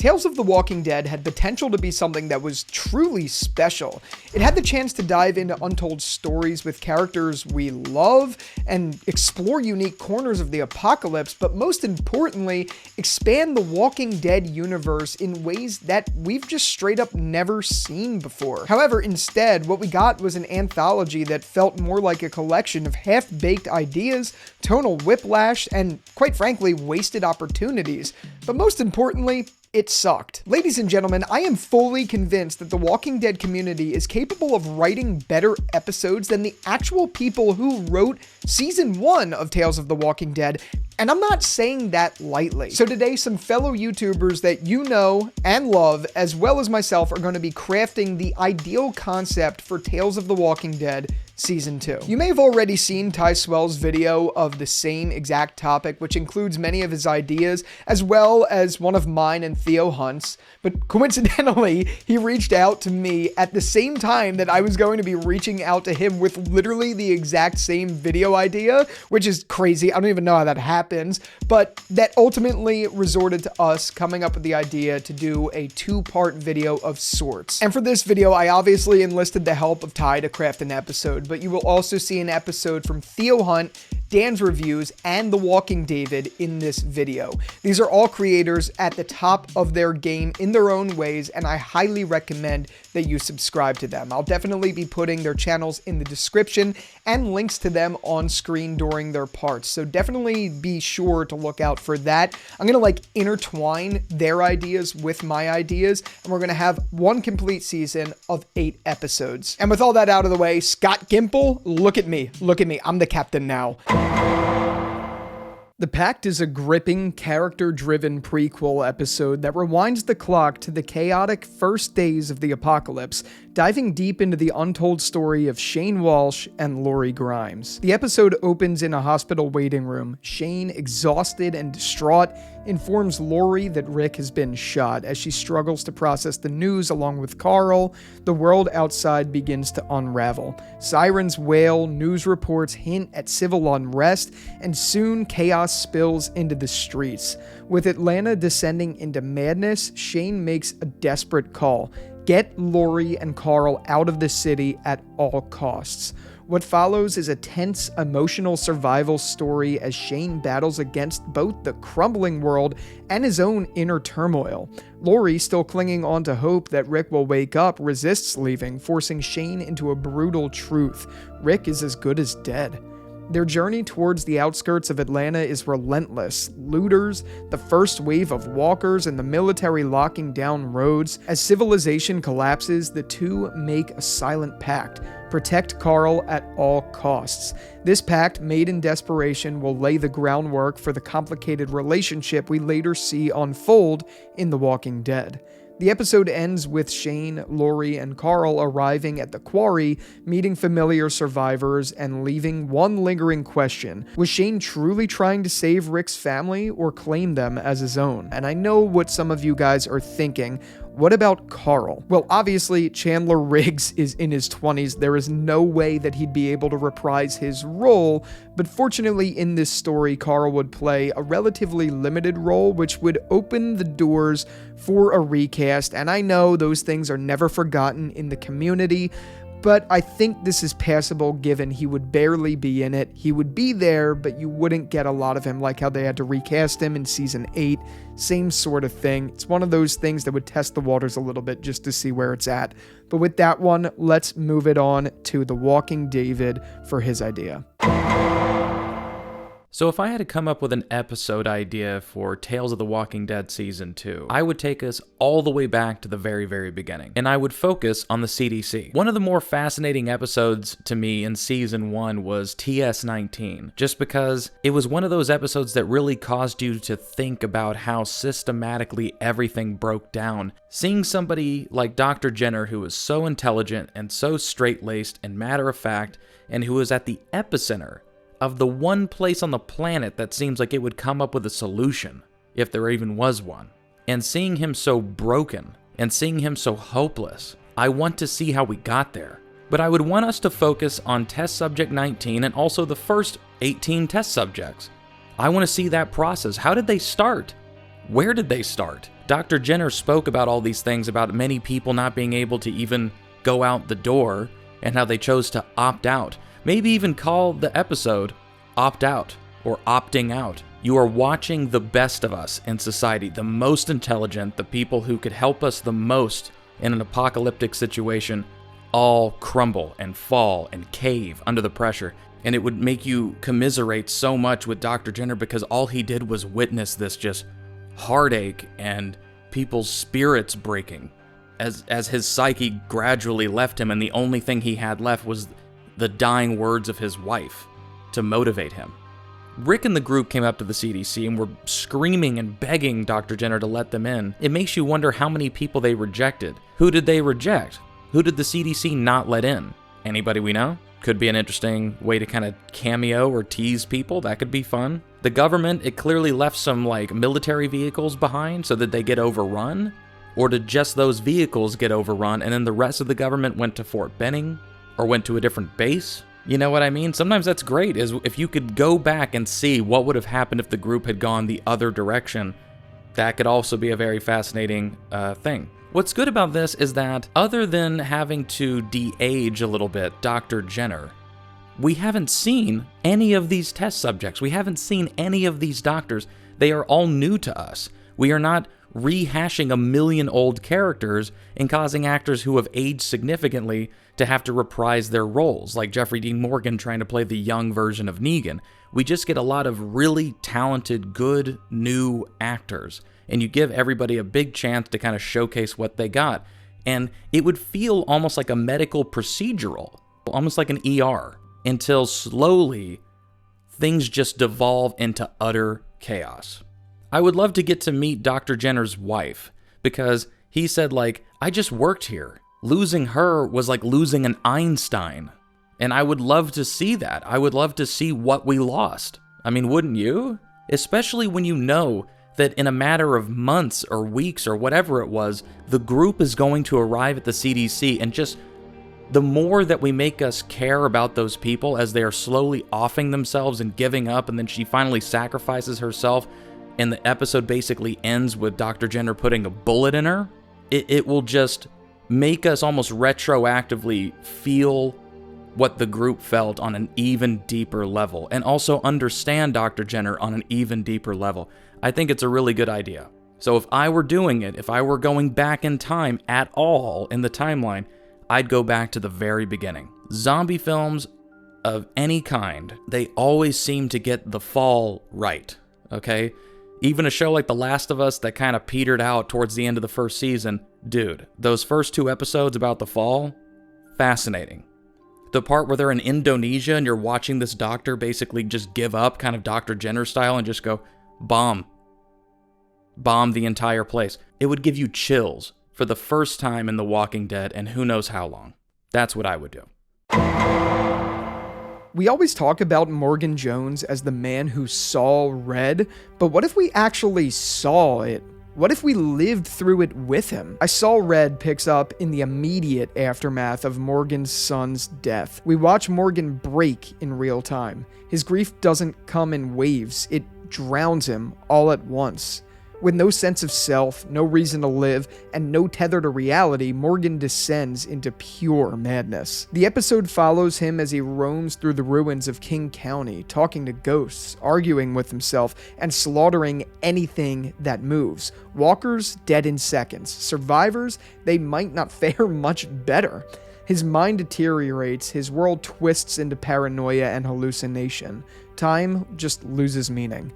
Tales of the Walking Dead had potential to be something that was truly special. It had the chance to dive into untold stories with characters we love and explore unique corners of the apocalypse, but most importantly, expand the Walking Dead universe in ways that we've just straight up never seen before. However, instead, what we got was an anthology that felt more like a collection of half-baked ideas, tonal whiplash, and quite frankly, wasted opportunities. But most importantly, it sucked. Ladies and gentlemen, I am fully convinced that the Walking Dead community is capable of writing better episodes than the actual people who wrote Season 1 of Tales of the Walking Dead, and I'm not saying that lightly. So today, some fellow YouTubers that you know and love, as well as myself, are going to be crafting the ideal concept for Tales of the Walking Dead Season 2. You may have already seen Swell's video of the same exact topic, which includes many of his ideas, as well as one of mine and Theo Hunt's, but coincidentally, he reached out to me at the same time that I was going to be reaching out to him with literally the exact same video idea, which is crazy. I don't even know how that happens, but that ultimately resorted to us coming up with the idea to do a two-part video of sorts. And for this video, I obviously enlisted the help of Ty to craft an episode, but you will also see an episode from Theo Hunt, Dan's reviews, and The Walking David in this video. These are all creators at the top of their game in their own ways, and I highly recommend that you subscribe to them. I'll definitely be putting their channels in the description and links to them on screen during their parts, so definitely be sure to look out for that. I'm gonna intertwine their ideas with my ideas, and we're gonna have one complete season of 8 episodes. And with all that out of the way, Scott Gimple, look at me, I'm the captain now. The Pact is a gripping, character-driven prequel episode that rewinds the clock to the chaotic first days of the apocalypse, diving deep into the untold story of Shane Walsh and Lori Grimes. The episode opens in a hospital waiting room. Shane, exhausted and distraught, informs Lori that Rick has been shot. As she struggles to process the news along with Carl, the world outside begins to unravel. Sirens wail, news reports hint at civil unrest, and soon chaos spills into the streets. With Atlanta descending into madness, Shane makes a desperate call: get Lori and Carl out of the city at all costs. What follows is a tense, emotional survival story as Shane battles against both the crumbling world and his own inner turmoil. Lori, still clinging on to hope that Rick will wake up, resists leaving, forcing Shane into a brutal truth: Rick is as good as dead. Their journey towards the outskirts of Atlanta is relentless. Looters, the first wave of walkers, and the military locking down roads. As civilization collapses, the two make a silent pact: protect Carl at all costs. This pact, made in desperation, will lay the groundwork for the complicated relationship we later see unfold in The Walking Dead. The episode ends with Shane, Lori, and Carl arriving at the quarry, meeting familiar survivors, and leaving one lingering question: was Shane truly trying to save Rick's family or claim them as his own? And I know what some of you guys are thinking. What about Carl? Well, obviously, Chandler Riggs is in his 20s. There is no way that he'd be able to reprise his role, but fortunately in this story, Carl would play a relatively limited role, which would open the doors for a recast, and I know those things are never forgotten in the community, but I think this is passable given he would barely be in it. He would be there, but you wouldn't get a lot of him, like how they had to recast him in Season 8. Same sort of thing. It's one of those things that would test the waters a little bit just to see where it's at. But with that one, let's move it on to The Walking David for his idea. So if I had to come up with an episode idea for Tales of the Walking Dead Season 2, I would take us all the way back to the very, very beginning, and I would focus on the CDC. One of the more fascinating episodes to me in Season 1 was TS-19, just because it was one of those episodes that really caused you to think about how systematically everything broke down. Seeing somebody like Dr. Jenner, who was so intelligent and so straight-laced and matter-of-fact, and who was at the epicenter of the one place on the planet that seems like it would come up with a solution, if there even was one. And seeing him so broken, and seeing him so hopeless, I want to see how we got there. But I would want us to focus on test subject 19 and also the first 18 test subjects. I want to see that process. How did they start? Where did they start? Dr. Jenner spoke about all these things, about many people not being able to even go out the door, and how they chose to opt out. Maybe even call the episode Opt Out or Opting Out. You are watching the best of us in society, the most intelligent, the people who could help us the most in an apocalyptic situation, all crumble and fall and cave under the pressure. And it would make you commiserate so much with Dr. Jenner, because all he did was witness this just heartache and people's spirits breaking as his psyche gradually left him, and the only thing he had left was the dying words of his wife to motivate him. Rick and the group came up to the CDC and were screaming and begging Dr. Jenner to let them in. It makes you wonder how many people they rejected. Who did they reject? Who did the CDC not let in? Anybody we know? Could be an interesting way to kind of cameo or tease people. That could be fun. The government, it clearly left some military vehicles behind so that they get overrun. Or did just those vehicles get overrun and then the rest of the government went to Fort Benning or went to a different base? You know what I mean? Sometimes that's great, is if you could go back and see what would have happened if the group had gone the other direction. That could also be a very fascinating thing. What's good about this is that other than having to de-age a little bit Dr. Jenner, we haven't seen any of these test subjects. We haven't seen any of these doctors. They are all new to us. We are not rehashing a million old characters and causing actors who have aged significantly to have to reprise their roles, like Jeffrey Dean Morgan trying to play the young version of Negan. We just get a lot of really talented, good, new actors, and you give everybody a big chance to kind of showcase what they got. And it would feel almost like a medical procedural, almost like an ER, until slowly things just devolve into utter chaos. I would love to get to meet Dr. Jenner's wife, because he said, I just worked here. Losing her was like losing an Einstein. And I would love to see that. I would love to see what we lost. I mean, wouldn't you? Especially when you know that in a matter of months or weeks or whatever it was, the group is going to arrive at the CDC, and just the more that we make us care about those people as they are slowly offing themselves and giving up, and then she finally sacrifices herself, and the episode basically ends with Dr. Jenner putting a bullet in her, it will just make us almost retroactively feel what the group felt on an even deeper level, and also understand Dr. Jenner on an even deeper level. I think it's a really good idea. So if I were doing it, if I were going back in time at all in the timeline, I'd go back to the very beginning. Zombie films of any kind, they always seem to get the fall right, okay? Even a show like The Last of Us that kind of petered out towards the end of the first season, dude, those first 2 episodes about the fall, fascinating. The part where they're in Indonesia and you're watching this doctor basically just give up, kind of Dr. Jenner style, and just go, bomb the entire place. It would give you chills for the first time in The Walking Dead, and who knows how long. That's what I would do. We always talk about Morgan Jones as the man who saw red, but what if we actually saw it? What if we lived through it with him? I Saw Red picks up in the immediate aftermath of Morgan's son's death. We watch Morgan break in real time. His grief doesn't come in waves, it drowns him all at once. With no sense of self, no reason to live, and no tether to reality, Morgan descends into pure madness. The episode follows him as he roams through the ruins of King County, talking to ghosts, arguing with himself, and slaughtering anything that moves. Walkers, dead in seconds. Survivors, they might not fare much better. His mind deteriorates, his world twists into paranoia and hallucination. Time just loses meaning.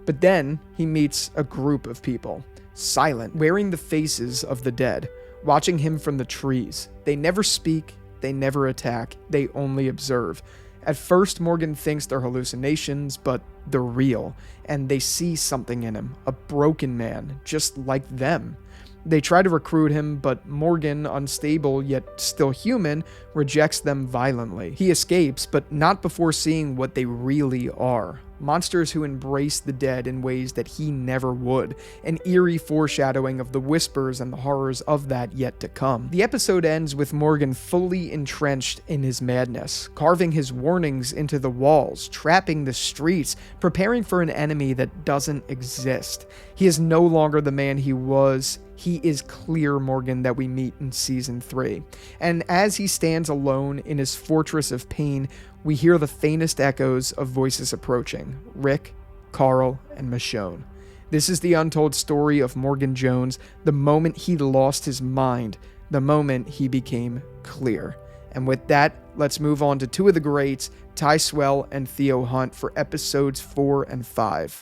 But then, he meets a group of people, silent, wearing the faces of the dead, watching him from the trees. They never speak, they never attack, they only observe. At first, Morgan thinks they're hallucinations, but they're real, and they see something in him, a broken man, just like them. They try to recruit him, but Morgan, unstable yet still human, rejects them violently. He escapes, but not before seeing what they really are. monsters who embrace the dead in ways that he never would, an eerie foreshadowing of the whispers and the horrors of that yet to come. The episode ends with Morgan fully entrenched in his madness, carving his warnings into the walls, trapping the streets, preparing for an enemy that doesn't exist. He is no longer the man he was. He is clear Morgan that we meet in season 3. And as he stands alone in his fortress of pain, we hear the faintest echoes of voices approaching: Rick, Carl, and Michonne. This is the untold story of Morgan Jones, the moment he lost his mind, the moment he became clear. And with that, let's move on to two of the greats, Ty Swell and Theo Hunt, for episodes 4 and 5.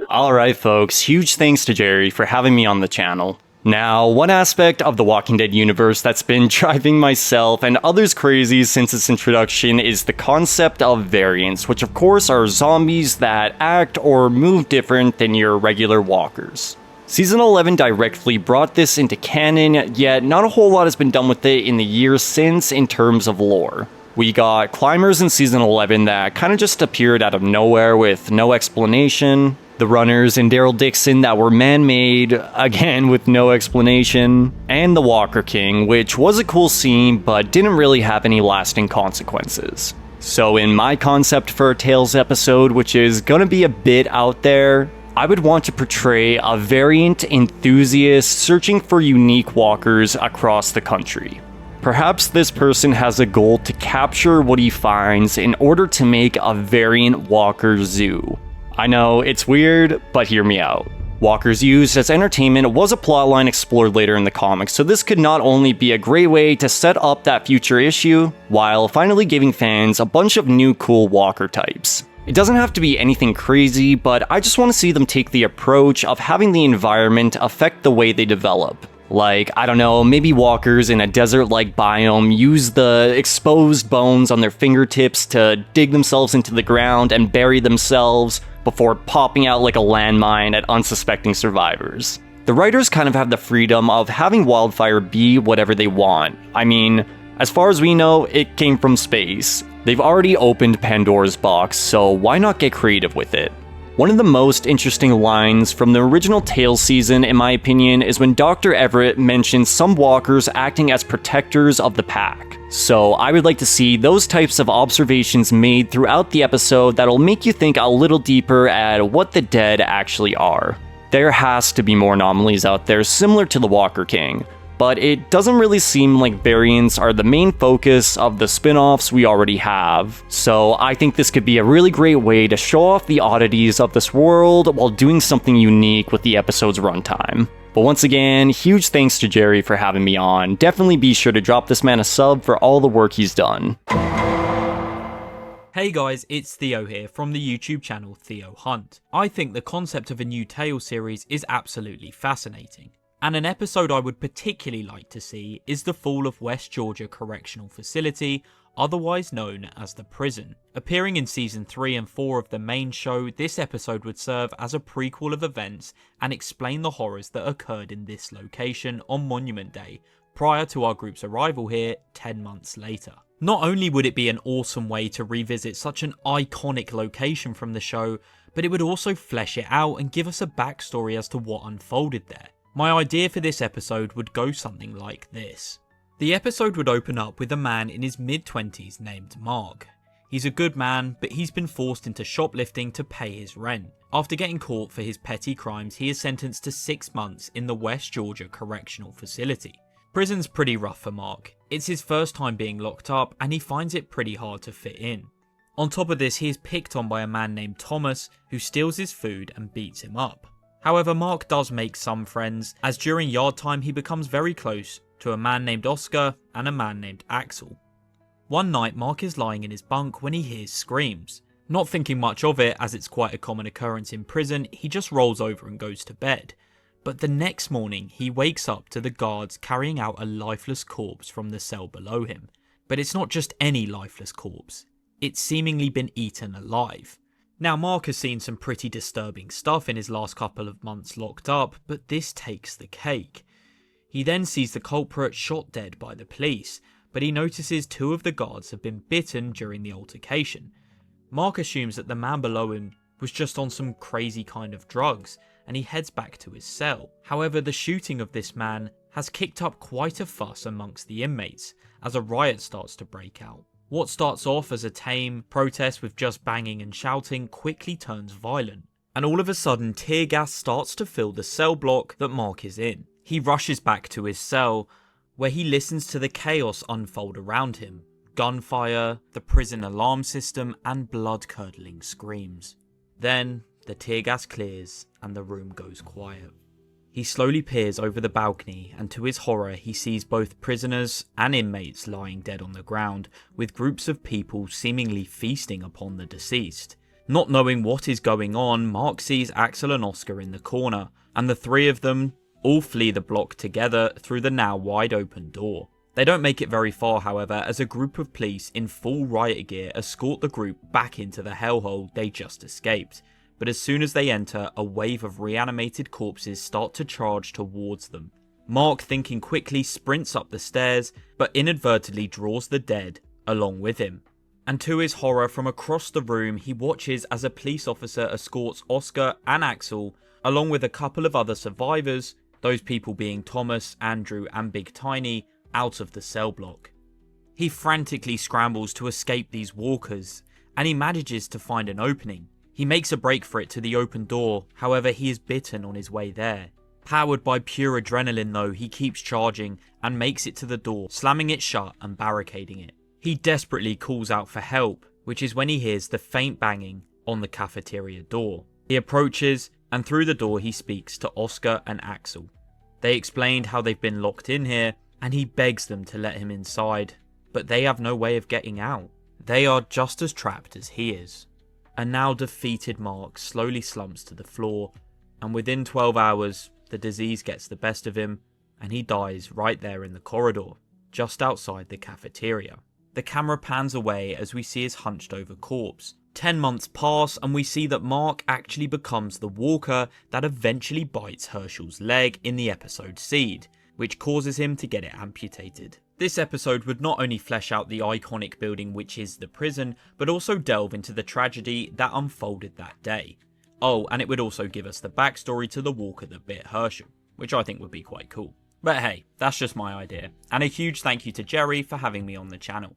Alright folks, huge thanks to Jerry for having me on the channel. Now, one aspect of the Walking Dead universe that's been driving myself and others crazy since its introduction is the concept of variants, which of course are zombies that act or move different than your regular walkers. Season 11 directly brought this into canon, yet not a whole lot has been done with it in the years since in terms of lore. We got climbers in Season 11 that kinda just appeared out of nowhere with no explanation. The runners in Daryl Dixon that were man-made, again with no explanation. And the Walker King, which was a cool scene but didn't really have any lasting consequences. So in my concept for a Tales episode, which is gonna be a bit out there, I would want to portray a variant enthusiast searching for unique walkers across the country. Perhaps this person has a goal to capture what he finds in order to make a variant walker zoo. I know, it's weird, but hear me out. Walkers used as entertainment was a plotline explored later in the comics, so this could not only be a great way to set up that future issue, while finally giving fans a bunch of new cool walker types. It doesn't have to be anything crazy, but I just want to see them take the approach of having the environment affect the way they develop. Like, I don't know, maybe walkers in a desert-like biome use the exposed bones on their fingertips to dig themselves into the ground and bury themselves before popping out like a landmine at unsuspecting survivors. The writers kind of have the freedom of having Wildfire be whatever they want. I mean, as far as we know, it came from space. They've already opened Pandora's box, so why not get creative with it? One of the most interesting lines from the original Tales season, in my opinion, is when Dr. Everett mentions some walkers acting as protectors of the pack. So I would like to see those types of observations made throughout the episode that'll make you think a little deeper at what the dead actually are. There has to be more anomalies out there similar to the Walker King, but it doesn't really seem like variants are the main focus of the spin-offs we already have. So I think this could be a really great way to show off the oddities of this world while doing something unique with the episode's runtime. But once again, huge thanks to Jerry for having me on. Definitely be sure to drop this man a sub for all the work he's done. Hey guys, it's Theo here from the YouTube channel Theo Hunt. I think the concept of a new Tales series is absolutely fascinating. And an episode I would particularly like to see is the fall of West Georgia Correctional Facility, otherwise known as the prison. Appearing in season 3 and 4 of the main show, this episode would serve as a prequel of events and explain the horrors that occurred in this location on Monument Day, prior to our group's arrival here 10 months later. Not only would it be an awesome way to revisit such an iconic location from the show, but it would also flesh it out and give us a backstory as to what unfolded there. My idea for this episode would go something like this. The episode would open up with a man in his mid-20s named Mark. He's a good man, but he's been forced into shoplifting to pay his rent. After getting caught for his petty crimes, he is sentenced to 6 months in the West Georgia Correctional Facility. Prison's pretty rough for Mark. It's his first time being locked up, and he finds it pretty hard to fit in. On top of this, he is picked on by a man named Thomas, who steals his food and beats him up. However, Mark does make some friends, as during yard time he becomes very close to a man named Oscar and a man named Axel. One night, Mark is lying in his bunk when he hears screams. Not thinking much of it, as it's quite a common occurrence in prison, he just rolls over and goes to bed. But the next morning, he wakes up to the guards carrying out a lifeless corpse from the cell below him. But it's not just any lifeless corpse, it's seemingly been eaten alive. Now, Mark has seen some pretty disturbing stuff in his last couple of months locked up, but this takes the cake. He then sees the culprit shot dead by the police, but he notices 2 of the guards have been bitten during the altercation. Mark assumes that the man below him was just on some crazy kind of drugs, and he heads back to his cell. However, the shooting of this man has kicked up quite a fuss amongst the inmates, as a riot starts to break out. What starts off as a tame protest with just banging and shouting quickly turns violent, and all of a sudden tear gas starts to fill the cell block that Mark is in. He rushes back to his cell, where he listens to the chaos unfold around him. Gunfire, the prison alarm system, and blood-curdling screams. Then, the tear gas clears and the room goes quiet. He slowly peers over the balcony, and to his horror he sees both prisoners and inmates lying dead on the ground, with groups of people seemingly feasting upon the deceased. Not knowing what is going on, Mark sees Axel and Oscar in the corner, and the three of them all flee the block together through the now wide open door. They don't make it very far, however, as a group of police in full riot gear escort the group back into the hellhole they just escaped. But as soon as they enter, a wave of reanimated corpses start to charge towards them. Mark, thinking quickly, sprints up the stairs, but inadvertently draws the dead along with him. And to his horror, from across the room, he watches as a police officer escorts Oscar and Axel, along with a couple of other survivors, those people being Thomas, Andrew, and Big Tiny, out of the cell block. He frantically scrambles to escape these walkers, and he manages to find an opening. He makes a break for it to the open door, however he is bitten on his way there. Powered by pure adrenaline though, he keeps charging and makes it to the door, slamming it shut and barricading it. He desperately calls out for help, which is when he hears the faint banging on the cafeteria door. He approaches, and through the door he speaks to Oscar and Axel. They explained how they've been locked in here, and he begs them to let him inside, but they have no way of getting out. They are just as trapped as he is. A now defeated Mark slowly slumps to the floor, and within 12 hours, the disease gets the best of him, and he dies right there in the corridor, just outside the cafeteria. The camera pans away as we see his hunched over corpse. 10 months pass, and we see that Mark actually becomes the walker that eventually bites Herschel's leg in the episode Seed, which causes him to get it amputated. This episode would not only flesh out the iconic building which is the prison, but also delve into the tragedy that unfolded that day. Oh, and it would also give us the backstory to the walker that bit Herschel, which I think would be quite cool. But hey, that's just my idea, and a huge thank you to Jerry for having me on the channel.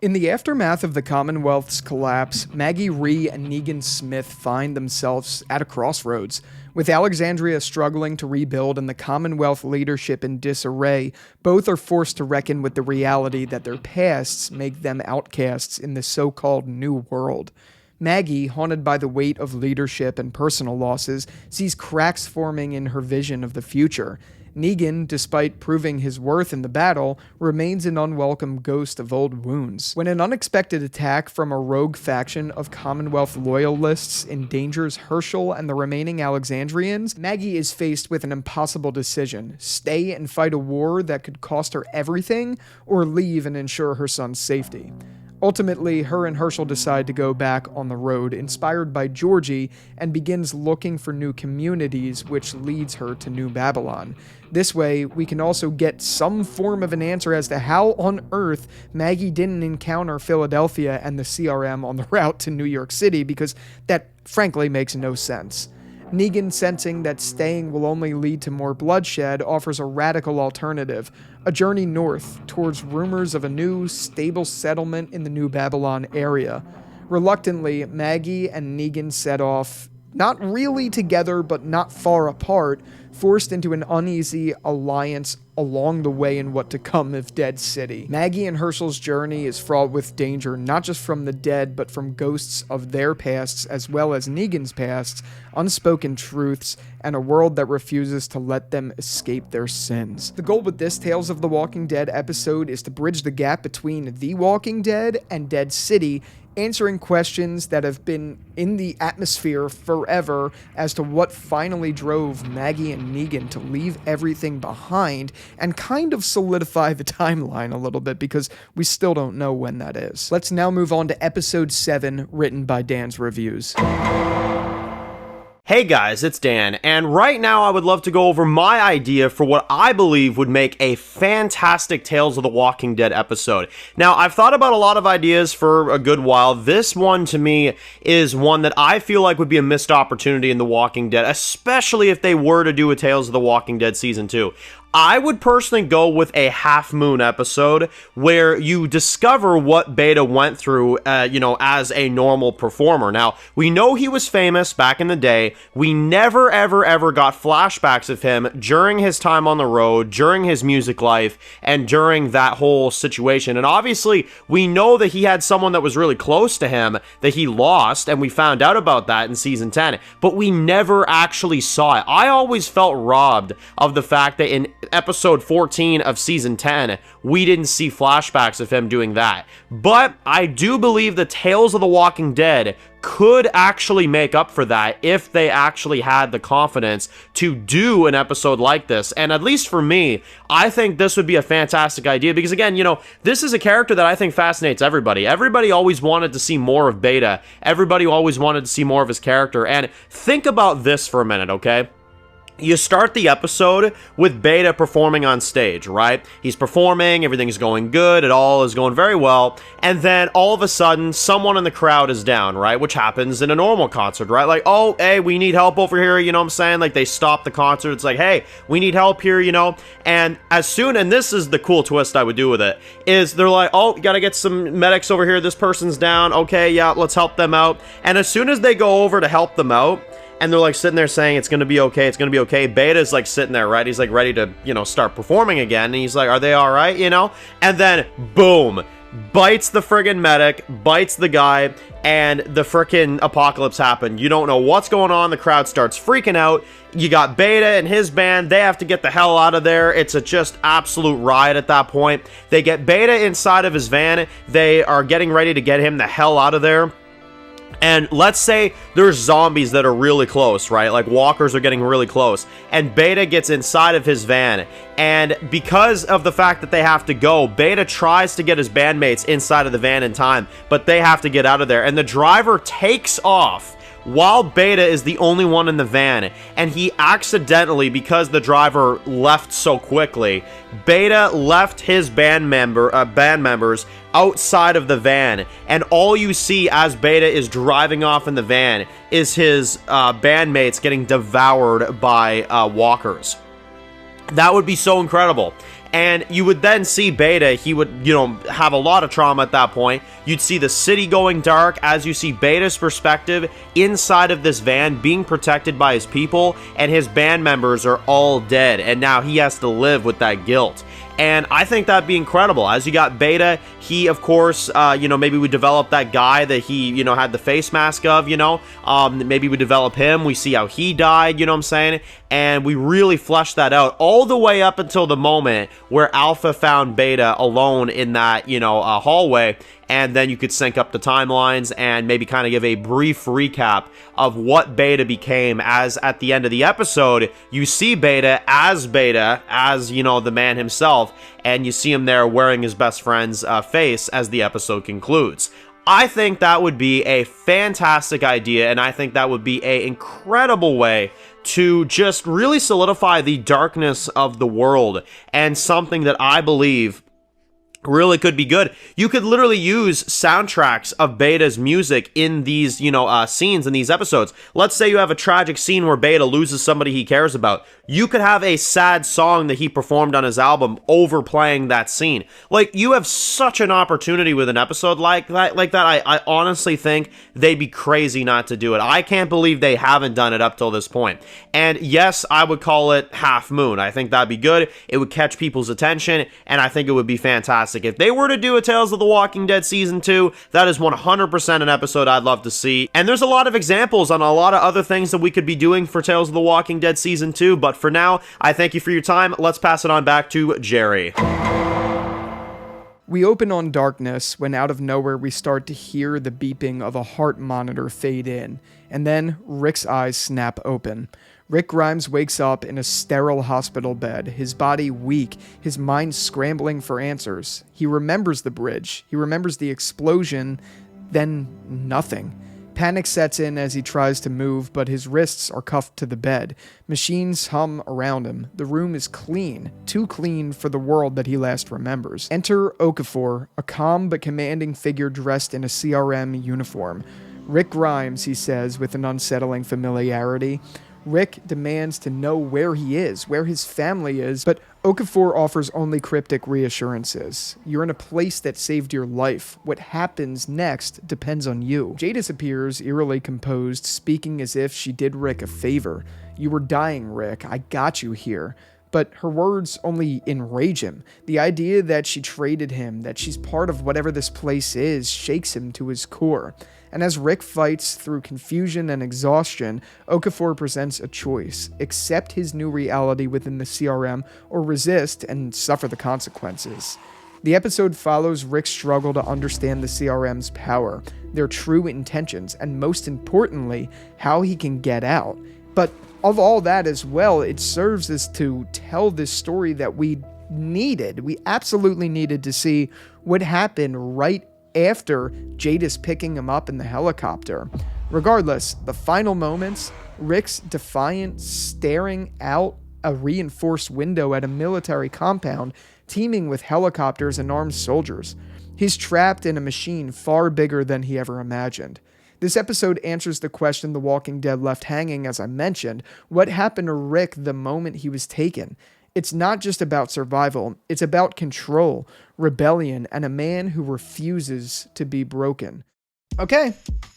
In the aftermath of the Commonwealth's collapse, Maggie Rhee and Negan Smith find themselves at a crossroads. With Alexandria struggling to rebuild and the Commonwealth leadership in disarray, both are forced to reckon with the reality that their pasts make them outcasts in the so-called New World. Maggie, haunted by the weight of leadership and personal losses, sees cracks forming in her vision of the future. Negan, despite proving his worth in the battle, remains an unwelcome ghost of old wounds. When an unexpected attack from a rogue faction of Commonwealth loyalists endangers Herschel and the remaining Alexandrians, Maggie is faced with an impossible decision: stay and fight a war that could cost her everything, or leave and ensure her son's safety. Ultimately, her and Herschel decide to go back on the road, inspired by Georgie, and begins looking for new communities, which leads her to New Babylon. This way, we can also get some form of an answer as to how on earth Maggie didn't encounter Philadelphia and the CRM on the route to New York City, because that frankly makes no sense. Negan, sensing that staying will only lead to more bloodshed, offers a radical alternative: a journey north towards rumors of a new, stable settlement in the New Babylon area. Reluctantly, Maggie and Negan set off, not really together but not far apart, forced into an uneasy alliance along the way in what to come of Dead City. Maggie and Herschel's journey is fraught with danger, not just from the dead, but from ghosts of their pasts, as well as Negan's pasts, unspoken truths, and a world that refuses to let them escape their sins. The goal with this Tales of the Walking Dead episode is to bridge the gap between The Walking Dead and Dead City, answering questions that have been in the atmosphere forever as to what finally drove Maggie and Negan to leave everything behind, and kind of solidify the timeline a little bit, because we still don't know when that is. Let's now move on to episode 7, written by Dan's Reviews. Hey guys, it's Dan, and right now I would love to go over my idea for what I believe would make a fantastic Tales of the Walking Dead episode. Now, I've thought about a lot of ideas for a good while. This one, to me, is one that I feel like would be a missed opportunity in The Walking Dead, especially if they were to do a Tales of the Walking Dead Season 2. I would personally go with a Half Moon episode where you discover what Beta went through, as a normal performer. Now, we know he was famous back in the day. We never, ever got flashbacks of him during his time on the road, during his music life, and during that whole situation. And obviously, we know that he had someone that was really close to him that he lost, and we found out about that in Season 10, but we never actually saw it. I always felt robbed of the fact that in episode 14 of season 10, we didn't see flashbacks of him doing that. But I do believe the Tales of the Walking Dead could actually make up for that if they actually had the confidence to do an episode like this. And at least for me, I think this would be a fantastic idea because, again, this is a character that I think fascinates everybody. Everybody always wanted to see more of Beta. Everybody always wanted to see more of his character. And think about this for a minute, okay? You start the episode with Beta performing on stage, right? He's performing, everything's going good, it all is going very well, and then all of a sudden, someone in the crowd is down, right? Which happens in a normal concert, right? Like, oh, hey, we need help over here, you know what I'm saying? Like, they stop the concert, it's like, hey, we need help here, And and this is the cool twist I would do with it, is they're like, oh, you gotta get some medics over here, this person's down, okay, yeah, let's help them out. And as soon as they go over to help them out, and they're like sitting there saying it's gonna be okay, Beta's like sitting there, right? He's like ready to, start performing again, and he's like, are they alright, And then, boom, bites the friggin' medic, bites the guy, and the frickin' apocalypse happened. You don't know what's going on, the crowd starts freaking out, you got Beta and his band, they have to get the hell out of there, it's a just absolute riot at that point. They get Beta inside of his van, they are getting ready to get him the hell out of there. And let's say there's zombies that are really close, right? Like walkers are getting really close. And Beta gets inside of his van. And because of the fact that they have to go, Beta tries to get his bandmates inside of the van in time. But they have to get out of there. And the driver takes off while Beta is the only one in the van, and he accidentally, because the driver left so quickly, Beta left his band members outside of the van, and all you see as Beta is driving off in the van is his bandmates getting devoured by walkers. That would be so incredible. And you would then see Beta, he would, have a lot of trauma at that point. You'd see the city going dark as you see Beta's perspective inside of this van being protected by his people, and his band members are all dead, and now he has to live with that guilt. And I think that'd be incredible. As you got Beta, he, of course, maybe we develop that guy that he, had the face mask of, maybe we develop him, we see how he died, you know what I'm saying? And we really flesh that out all the way up until the moment where Alpha found Beta alone in that, hallway. And then you could sync up the timelines and maybe kind of give a brief recap of what Beta became, as at the end of the episode, you see Beta, as, the man himself, and you see him there wearing his best friend's face as the episode concludes. I think that would be a fantastic idea, and I think that would be an incredible way to just really solidify the darkness of the world, and something that I believe really could be good. You could literally use soundtracks of Beta's music in these, scenes in these episodes. Let's say you have a tragic scene where Beta loses somebody he cares about. You could have a sad song that he performed on his album overplaying that scene. Like, you have such an opportunity with an episode like that. I honestly think they'd be crazy not to do it. I can't believe they haven't done it up till this point. And yes, I would call it Half Moon. I think that'd be good. It would catch people's attention, and I think it would be fantastic. If they were to do a Tales of the Walking Dead Season 2, that is 100% an episode I'd love to see. And there's a lot of examples on a lot of other things that we could be doing for Tales of the Walking Dead Season 2, but for now, I thank you for your time. Let's pass it on back to Jerry. We open on darkness when out of nowhere we start to hear the beeping of a heart monitor fade in, and then Rick's eyes snap open. Rick Grimes wakes up in a sterile hospital bed, his body weak, his mind scrambling for answers. He remembers the bridge, he remembers the explosion, then nothing. Panic sets in as he tries to move, but his wrists are cuffed to the bed. Machines hum around him. The room is clean, too clean for the world that he last remembers. Enter Okafor, a calm but commanding figure dressed in a CRM uniform. Rick Grimes, he says with an unsettling familiarity. Rick demands to know where he is, where his family is, but Okafor offers only cryptic reassurances. You're in a place that saved your life. What happens next depends on you. Jadis appears, eerily composed, speaking as if she did Rick a favor. You were dying, Rick. I got you here. But her words only enrage him. The idea that she traded him, that she's part of whatever this place is, shakes him to his core. And as Rick fights through confusion and exhaustion, Okafor presents a choice. Accept his new reality within the CRM, or resist and suffer the consequences. The episode follows Rick's struggle to understand the CRM's power, their true intentions, and most importantly, how he can get out. But of all that as well, it serves as to tell this story that we needed. We absolutely needed to see what happened right after Jadis picking him up in the helicopter. Regardless, the final moments, Rick's defiant staring out a reinforced window at a military compound teeming with helicopters and armed soldiers. He's trapped in a machine far bigger than he ever imagined. This episode answers the question The Walking Dead left hanging, as I mentioned. What happened to Rick the moment he was taken? It's not just about survival, it's about control, rebellion, and a man who refuses to be broken. Okay,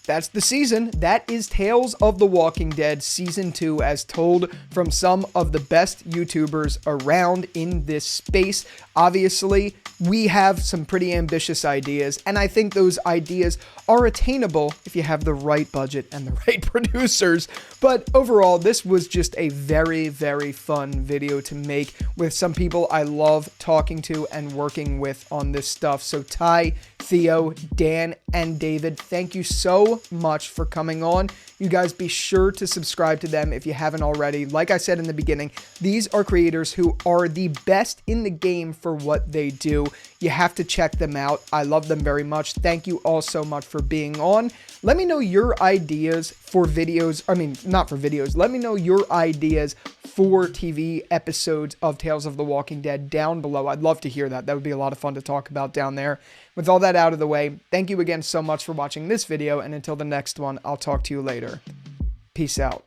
that's the season. That is Tales of the Walking Dead Season 2 as told from some of the best YouTubers around in this space. Obviously, we have some pretty ambitious ideas, and I think those ideas are attainable if you have the right budget and the right producers. But overall, this was just a very, very fun video to make with some people I love talking to and working with on this stuff. So Ty, Theo, Dan, and David, thank you so much for coming on. You guys be sure to subscribe to them if you haven't already. Like I said in the beginning, these are creators who are the best in the game for what they do. You have to check them out. I love them very much. Thank you all so much for being on. Let me know your ideas for videos. Not for videos. Let me know your ideas for TV episodes of Tales of the Walking Dead down below. I'd love to hear that. That would be a lot of fun to talk about down there. With all that out of the way, thank you again so much for watching this video, and until the next one, I'll talk to you later. Peace out.